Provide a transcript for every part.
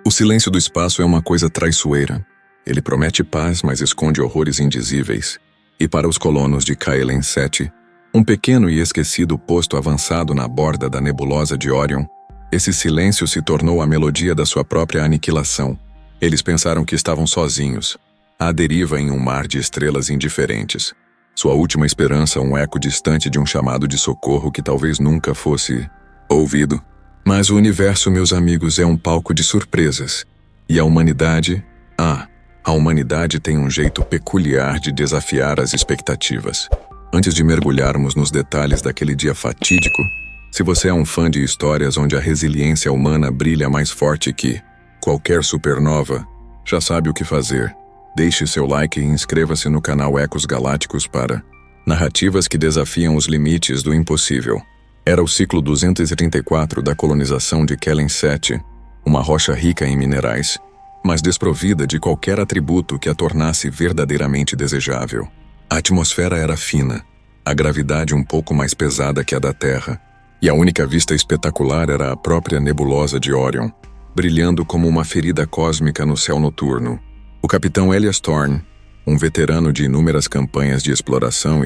O silêncio do espaço é uma coisa traiçoeira. Ele promete paz, mas esconde horrores indizíveis. E para os colonos de Kaelen 7, um pequeno e esquecido posto avançado na borda da nebulosa de Orion, esse silêncio se tornou a melodia da sua própria aniquilação. Eles pensaram que estavam sozinhos, à deriva em um mar de estrelas indiferentes. Sua última esperança, um eco distante de um chamado de socorro que talvez nunca fosse ouvido. Mas o universo, meus amigos, é um palco de surpresas. E a humanidade... a humanidade tem um jeito peculiar de desafiar as expectativas. Antes de mergulharmos nos detalhes daquele dia fatídico, se você é um fã de histórias onde a resiliência humana brilha mais forte que qualquer supernova, já sabe o que fazer. Deixe seu like e inscreva-se no canal Ecos Galácticos para narrativas que desafiam os limites do impossível. Era o ciclo 234 da colonização de Kaelen 7, uma rocha rica em minerais, mas desprovida de qualquer atributo que a tornasse verdadeiramente desejável. A atmosfera era fina, a gravidade um pouco mais pesada que a da Terra, e a única vista espetacular era a própria nebulosa de Orion, brilhando como uma ferida cósmica no céu noturno. O capitão Elias Thorne, um veterano de inúmeras campanhas de exploração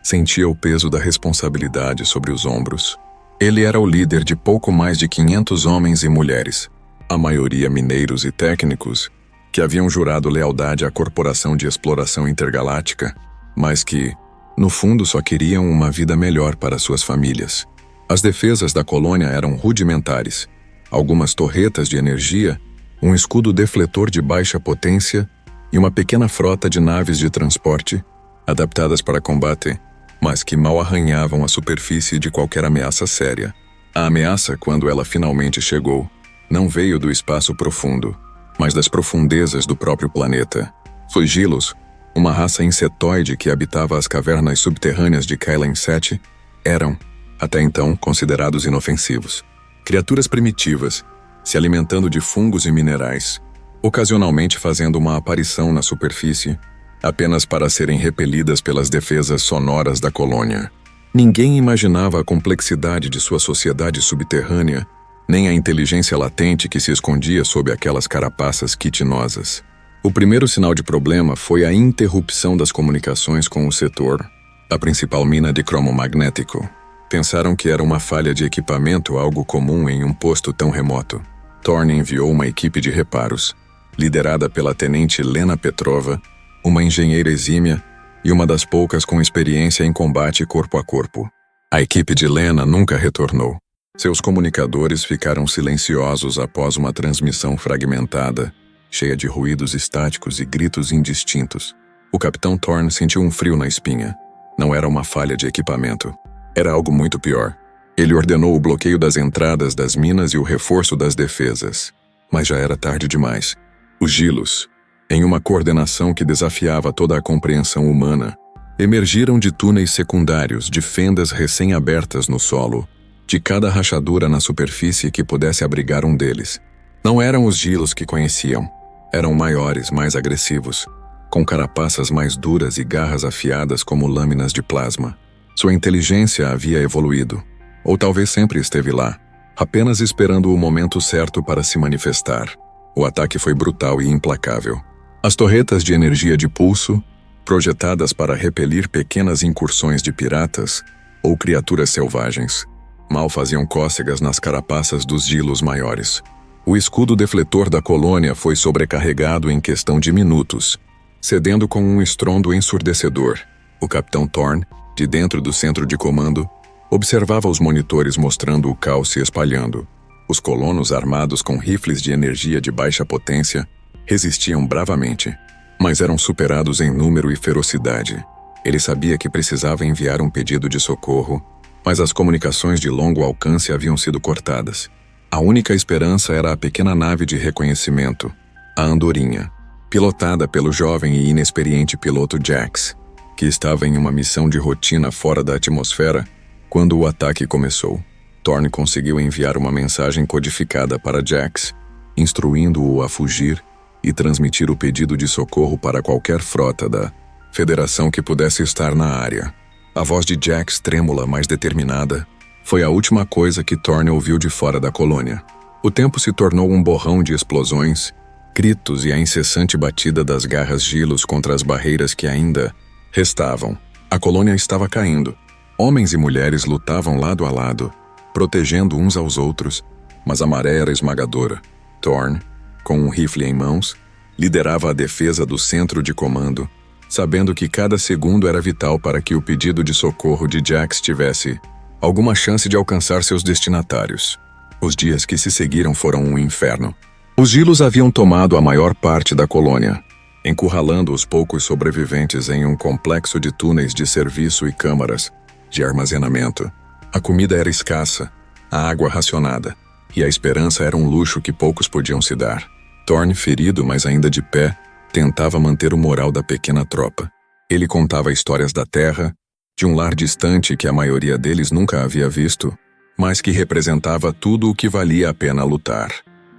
sentia o peso da responsabilidade sobre os ombros. Ele era o líder de pouco mais de 500 homens e mulheres, a maioria mineiros e técnicos, que haviam jurado lealdade à Corporação de Exploração Intergaláctica, mas que, no fundo, só queriam uma vida melhor para suas famílias. As defesas da colônia eram rudimentares. Algumas torretas de energia, um escudo defletor de baixa potência e uma pequena frota de naves de transporte, adaptadas para combate, mas que mal arranhavam a superfície de qualquer ameaça séria. A ameaça, quando ela finalmente chegou, não veio do espaço profundo, mas das profundezas do próprio planeta. Flagelos, uma raça insetoide que habitava as cavernas subterrâneas de Kaelen 7, eram, até então, considerados inofensivos. Criaturas primitivas, se alimentando de fungos e minerais, ocasionalmente fazendo uma aparição na superfície, apenas para serem repelidas pelas defesas sonoras da colônia. Ninguém imaginava a complexidade de sua sociedade subterrânea, nem a inteligência latente que se escondia sob aquelas carapaças quitinosas. O primeiro sinal de problema foi a interrupção das comunicações com o setor, a principal mina de cromo magnético. Pensaram que era uma falha de equipamento, algo comum em um posto tão remoto. Thorne enviou uma equipe de reparos, liderada pela tenente Lena Petrova, uma engenheira exímia e uma das poucas com experiência em combate corpo a corpo. A equipe de Lena nunca retornou. Seus comunicadores ficaram silenciosos após uma transmissão fragmentada, cheia de ruídos estáticos e gritos indistintos. O capitão Thorne sentiu um frio na espinha. Não era uma falha de equipamento. Era algo muito pior. Ele ordenou o bloqueio das entradas das minas e o reforço das defesas. Mas já era tarde demais. Os Gilos, em uma coordenação que desafiava toda a compreensão humana, emergiram de túneis secundários de fendas recém-abertas no solo, de cada rachadura na superfície que pudesse abrigar um deles. Não eram os Gilos que conheciam. Eram maiores, mais agressivos, com carapaças mais duras e garras afiadas como lâminas de plasma. Sua inteligência havia evoluído, ou talvez sempre esteve lá, apenas esperando o momento certo para se manifestar. O ataque foi brutal e implacável. As torretas de energia de pulso, projetadas para repelir pequenas incursões de piratas ou criaturas selvagens, mal faziam cócegas nas carapaças dos Gilos maiores. O escudo defletor da colônia foi sobrecarregado em questão de minutos, cedendo com um estrondo ensurdecedor. O capitão Thorne, de dentro do centro de comando, observava os monitores mostrando o caos se espalhando. Os colonos armados com rifles de energia de baixa potência resistiam bravamente, mas eram superados em número e ferocidade. Ele sabia que precisava enviar um pedido de socorro, mas as comunicações de longo alcance haviam sido cortadas. A única esperança era a pequena nave de reconhecimento, a Andorinha, pilotada pelo jovem e inexperiente piloto Jax, que estava em uma missão de rotina fora da atmosfera quando o ataque começou. Thorne conseguiu enviar uma mensagem codificada para Jax, instruindo-o a fugir e transmitir o pedido de socorro para qualquer frota da Federação que pudesse estar na área. A voz de Jax, trêmula, mas determinada, foi a última coisa que Thorne ouviu de fora da colônia. O tempo se tornou um borrão de explosões, gritos e a incessante batida das garras Gilos contra as barreiras que ainda restavam. A colônia estava caindo. Homens e mulheres lutavam lado a lado, protegendo uns aos outros, mas a maré era esmagadora. Thorne, com um rifle em mãos, liderava a defesa do centro de comando, sabendo que cada segundo era vital para que o pedido de socorro de Jax tivesse alguma chance de alcançar seus destinatários. Os dias que se seguiram foram um inferno. Os Gilos haviam tomado a maior parte da colônia, encurralando os poucos sobreviventes em um complexo de túneis de serviço e câmaras de armazenamento. A comida era escassa, a água racionada, e a esperança era um luxo que poucos podiam se dar. Thorne, ferido, mas ainda de pé, tentava manter o moral da pequena tropa. Ele contava histórias da Terra, de um lar distante que a maioria deles nunca havia visto, mas que representava tudo o que valia a pena lutar.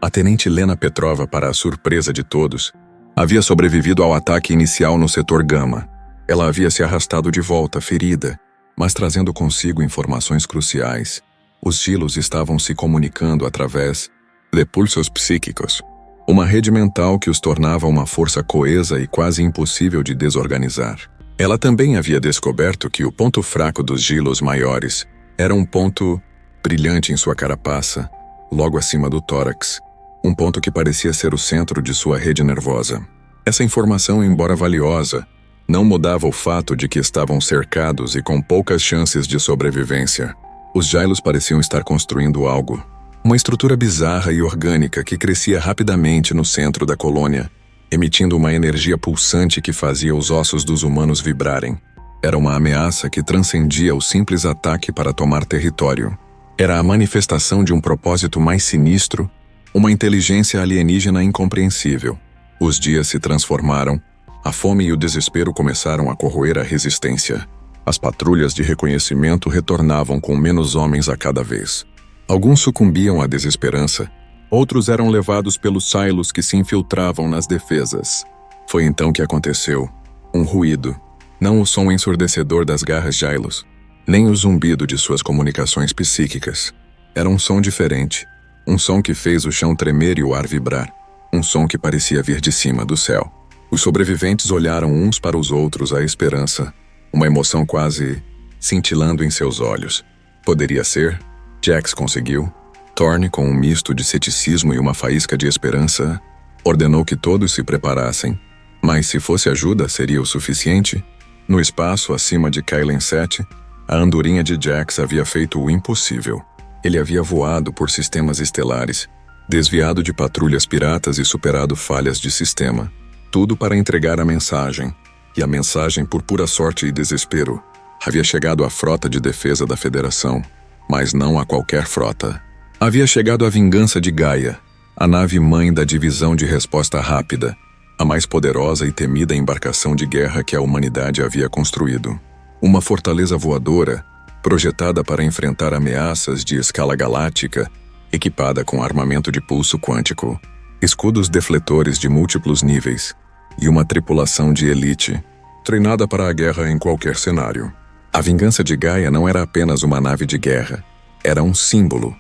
A tenente Lena Petrova, para a surpresa de todos, havia sobrevivido ao ataque inicial no setor Gama. Ela havia se arrastado de volta, ferida, mas trazendo consigo informações cruciais. Os Gilos estavam se comunicando através de pulsos psíquicos, uma rede mental que os tornava uma força coesa e quase impossível de desorganizar. Ela também havia descoberto que o ponto fraco dos Gilos maiores era um ponto brilhante em sua carapaça, logo acima do tórax, um ponto que parecia ser o centro de sua rede nervosa. Essa informação, embora valiosa, não mudava o fato de que estavam cercados e com poucas chances de sobrevivência. Os Gilos pareciam estar construindo algo, uma estrutura bizarra e orgânica que crescia rapidamente no centro da colônia, emitindo uma energia pulsante que fazia os ossos dos humanos vibrarem. Era uma ameaça que transcendia o simples ataque para tomar território. Era a manifestação de um propósito mais sinistro, uma inteligência alienígena incompreensível. Os dias se transformaram, a fome e o desespero começaram a corroer a resistência. As patrulhas de reconhecimento retornavam com menos homens a cada vez. Alguns sucumbiam à desesperança, outros eram levados pelos silos que se infiltravam nas defesas. Foi então que aconteceu. Um ruído, não o som ensurdecedor das garras Gilos, nem o zumbido de suas comunicações psíquicas. Era um som diferente, um som que fez o chão tremer e o ar vibrar, um som que parecia vir de cima do céu. Os sobreviventes olharam uns para os outros à esperança, uma emoção quase cintilando em seus olhos. Poderia ser? Jax conseguiu. Thorne, com um misto de ceticismo e uma faísca de esperança, ordenou que todos se preparassem. Mas se fosse ajuda, seria o suficiente? No espaço acima de Kylen 7, a andorinha de Jax havia feito o impossível. Ele havia voado por sistemas estelares, desviado de patrulhas piratas e superado falhas de sistema. Tudo para entregar a mensagem. E a mensagem, por pura sorte e desespero, havia chegado à frota de defesa da Federação, mas não a qualquer frota. Havia chegado a vingança de Gaia, a nave-mãe da divisão de resposta rápida, a mais poderosa e temida embarcação de guerra que a humanidade havia construído. Uma fortaleza voadora, projetada para enfrentar ameaças de escala galáctica, equipada com armamento de pulso quântico, escudos defletores de múltiplos níveis e uma tripulação de elite, treinada para a guerra em qualquer cenário. A vingança de Gaia não era apenas uma nave de guerra, era um símbolo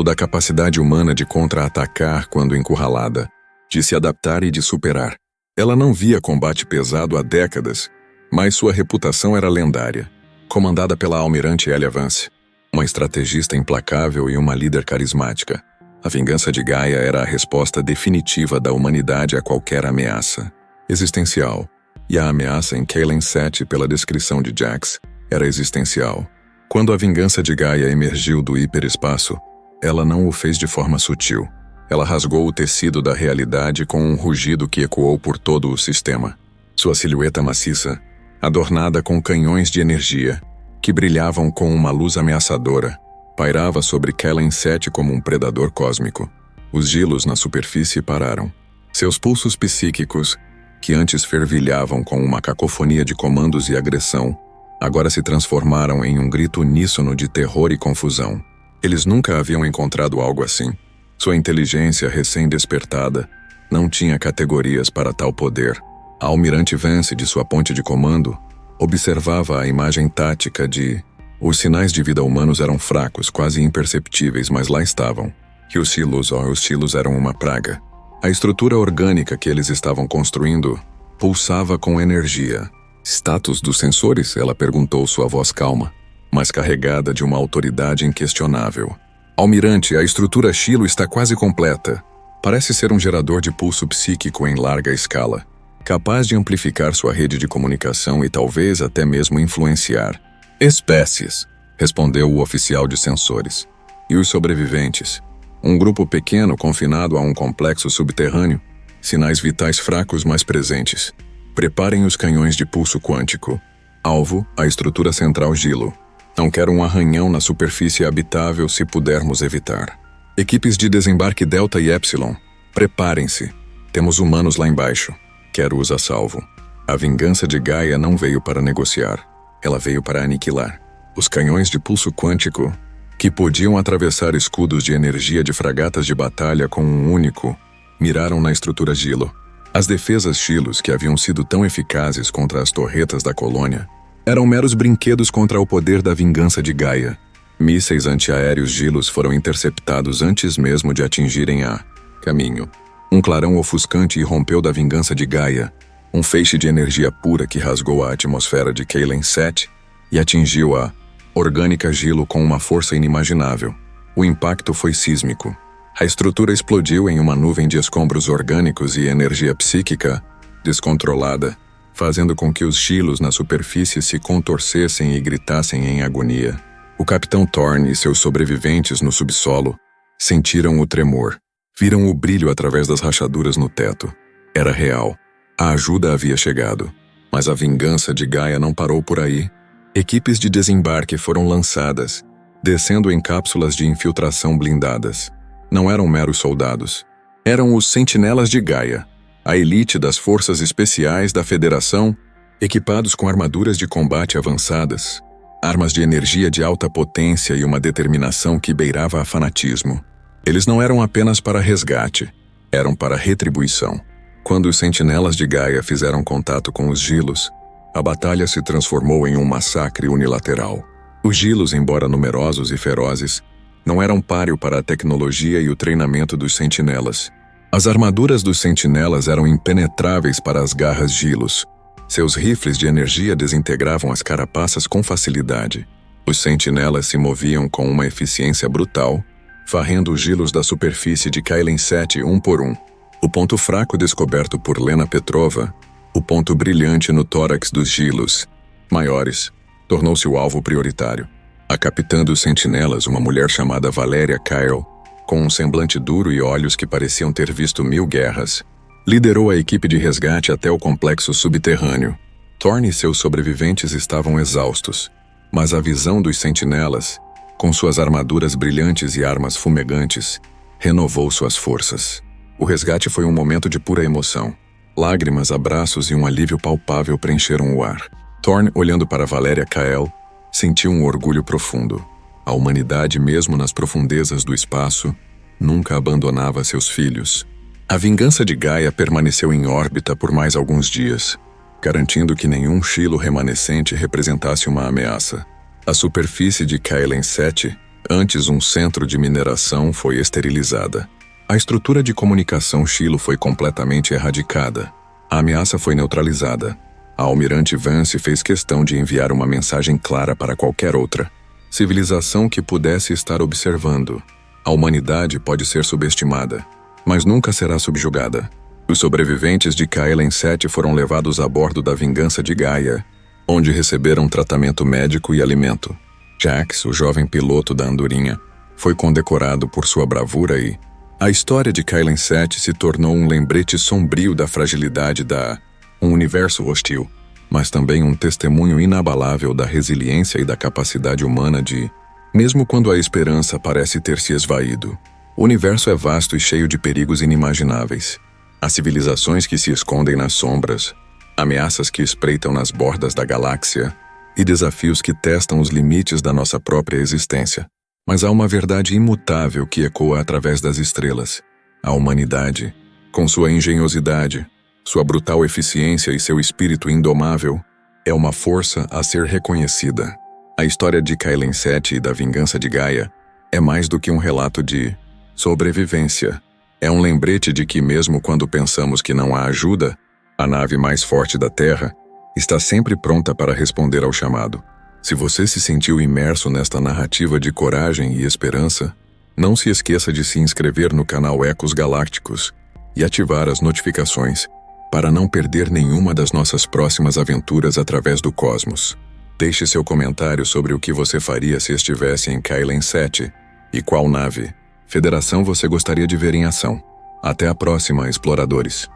da capacidade humana de contra-atacar quando encurralada, de se adaptar e de superar. Ela não via combate pesado há décadas, mas sua reputação era lendária, comandada pela almirante Elia Vance, uma estrategista implacável e uma líder carismática. A vingança de Gaia era a resposta definitiva da humanidade a qualquer ameaça existencial, e a ameaça em Kylen 7, pela descrição de Jax, era existencial. Quando a vingança de Gaia emergiu do hiperespaço, ela não o fez de forma sutil. Ela rasgou o tecido da realidade com um rugido que ecoou por todo o sistema. Sua silhueta maciça, adornada com canhões de energia, que brilhavam com uma luz ameaçadora, pairava sobre Kylen 7 como um predador cósmico. Os Gilos na superfície pararam. Seus pulsos psíquicos, que antes fervilhavam com uma cacofonia de comandos e agressão, agora se transformaram em um grito uníssono de terror e confusão. Eles nunca haviam encontrado algo assim. Sua inteligência recém-despertada não tinha categorias para tal poder. A almirante Vance, de sua ponte de comando, observava a imagem tática de... Os sinais de vida humanos eram fracos, quase imperceptíveis, mas lá estavam. que os silos eram uma praga. A estrutura orgânica que eles estavam construindo pulsava com energia. Status dos sensores? Ela perguntou, sua voz calma, mas carregada de uma autoridade inquestionável. Almirante, a estrutura Shiloh está quase completa. Parece ser um gerador de pulso psíquico em larga escala, capaz de amplificar sua rede de comunicação e talvez até mesmo influenciar espécies, respondeu o oficial de sensores. E os sobreviventes? Um grupo pequeno confinado a um complexo subterrâneo. Sinais vitais fracos mais presentes. Preparem os canhões de pulso quântico. Alvo, a estrutura central Shiloh. Não quero um arranhão na superfície habitável se pudermos evitar. Equipes de desembarque Delta e Epsilon, preparem-se. Temos humanos lá embaixo. Quero-os a salvo. A vingança de Gaia não veio para negociar. Ela veio para aniquilar. Os canhões de pulso quântico, que podiam atravessar escudos de energia de fragatas de batalha com um único, miraram na estrutura Shiloh. As defesas Shiloh, que haviam sido tão eficazes contra as torretas da colônia, eram meros brinquedos contra o poder da vingança de Gaia. Mísseis antiaéreos Shiloh foram interceptados antes mesmo de atingirem a caminho. Um clarão ofuscante irrompeu da vingança de Gaia, um feixe de energia pura que rasgou a atmosfera de Kaelen 7 e atingiu a orgânica Shiloh com uma força inimaginável. O impacto foi sísmico. A estrutura explodiu em uma nuvem de escombros orgânicos e energia psíquica descontrolada, fazendo com que os Shiloh na superfície se contorcessem e gritassem em agonia. O Capitão Thorne e seus sobreviventes no subsolo sentiram o tremor, viram o brilho através das rachaduras no teto. Era real. A ajuda havia chegado. Mas a vingança de Gaia não parou por aí. Equipes de desembarque foram lançadas, descendo em cápsulas de infiltração blindadas. Não eram meros soldados. Eram os sentinelas de Gaia, a elite das forças especiais da Federação, equipados com armaduras de combate avançadas, armas de energia de alta potência e uma determinação que beirava a fanatismo. Eles não eram apenas para resgate, eram para retribuição. Quando os sentinelas de Gaia fizeram contato com os Shiloh, a batalha se transformou em um massacre unilateral. Os Shiloh, embora numerosos e ferozes, não eram páreo para a tecnologia e o treinamento dos sentinelas. As armaduras dos sentinelas eram impenetráveis para as garras Shiloh. Seus rifles de energia desintegravam as carapaças com facilidade. Os sentinelas se moviam com uma eficiência brutal, varrendo os Shiloh da superfície de Kaelen 7 um por um. O ponto fraco descoberto por Lena Petrova, o ponto brilhante no tórax dos Shiloh maiores, tornou-se o alvo prioritário. A capitã dos sentinelas, uma mulher chamada Valéria Kyle, com um semblante duro e olhos que pareciam ter visto 1000 guerras, liderou a equipe de resgate até o complexo subterrâneo. Thorne e seus sobreviventes estavam exaustos, mas a visão dos sentinelas, com suas armaduras brilhantes e armas fumegantes, renovou suas forças. O resgate foi um momento de pura emoção. Lágrimas, abraços e um alívio palpável preencheram o ar. Thorne, olhando para Valéria Kyle, sentiu um orgulho profundo. A humanidade, mesmo nas profundezas do espaço, nunca abandonava seus filhos. A vingança de Gaia permaneceu em órbita por mais alguns dias, garantindo que nenhum Shiloh remanescente representasse uma ameaça. A superfície de Kaelen 7, antes um centro de mineração, foi esterilizada. A estrutura de comunicação Shiloh foi completamente erradicada. A ameaça foi neutralizada. A almirante Vance fez questão de enviar uma mensagem clara para qualquer outra civilização que pudesse estar observando. A humanidade pode ser subestimada, mas nunca será subjugada. Os sobreviventes de Kaelen 7 foram levados a bordo da vingança de Gaia, onde receberam tratamento médico e alimento. Jax, o jovem piloto da andorinha, foi condecorado por sua bravura e a história de Kaelen 7 se tornou um lembrete sombrio da fragilidade um universo hostil, mas também um testemunho inabalável da resiliência e da capacidade humana de, mesmo quando a esperança parece ter se esvaído. O universo é vasto e cheio de perigos inimagináveis. Há civilizações que se escondem nas sombras, ameaças que espreitam nas bordas da galáxia e desafios que testam os limites da nossa própria existência. Mas há uma verdade imutável que ecoa através das estrelas. A humanidade, com sua engenhosidade, sua brutal eficiência e seu espírito indomável, é uma força a ser reconhecida. A história de Kaelen 7 e da vingança de Gaia é mais do que um relato de Sobrevivência. É um lembrete de que mesmo quando pensamos que não há ajuda, a nave mais forte da Terra está sempre pronta para responder ao chamado. Se você se sentiu imerso nesta narrativa de coragem e esperança, não se esqueça de se inscrever no canal Ecos Galácticos e ativar as notificações para não perder nenhuma das nossas próximas aventuras através do cosmos. Deixe seu comentário sobre o que você faria se estivesse em Kailen 7 e qual nave, Federação você gostaria de ver em ação. Até a próxima, exploradores!